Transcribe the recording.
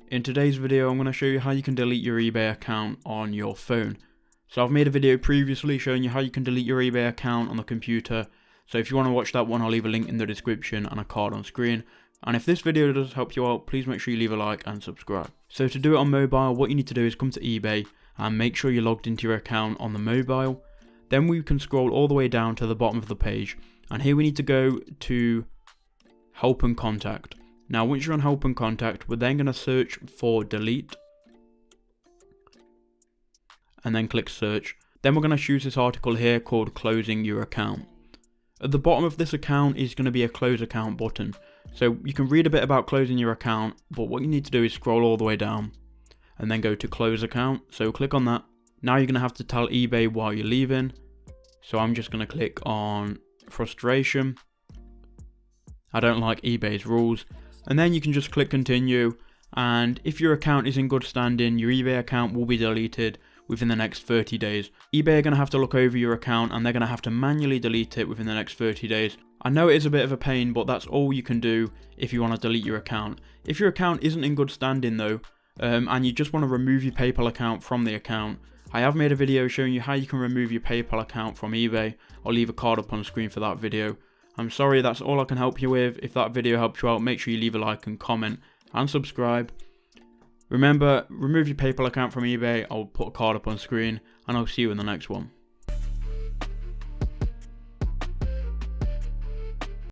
In today's video, I'm going to show you how you can delete your eBay account on your phone. So I've made a video previously showing you how you can delete your eBay account on the computer. So if you want to watch that one, I'll leave a link in the description and a card on screen. And if this video does help you out, please make sure you leave a like and subscribe. So to do it on mobile, what you need to do is come to eBay and make sure you're logged into your account on the mobile. Then we can scroll all the way down to the bottom of the page. And here we need to go to Help and Contact. Now once you're on Help and Contact, we're then going to search for delete. And then click search. Then we're going to choose this article here called closing your account. At the bottom of this account is going to be a close account button. So you can read a bit about closing your account, but what you need to do is scroll all the way down and then go to close account. So click on that. Now you're going to have to tell eBay why you're leaving. So I'm just going to click on frustration. I don't like eBay's rules. And then you can just click continue, and if your account is in good standing, your eBay account will be deleted within the next 30 days. eBay are going to have to look over your account and they're going to have to manually delete it within the next 30 days. I know it is a bit of a pain, but that's all you can do if you want to delete your account. If your account isn't in good standing though, and you just want to remove your PayPal account from the account, I have made a video showing you how you can remove your PayPal account from eBay. I'll leave a card up on the screen for that video. I'm sorry, that's all I can help you with. If that video helped you out, make sure you leave a like and comment and subscribe. Remember, remove your PayPal account from eBay. I'll put a card up on screen and I'll see you in the next one.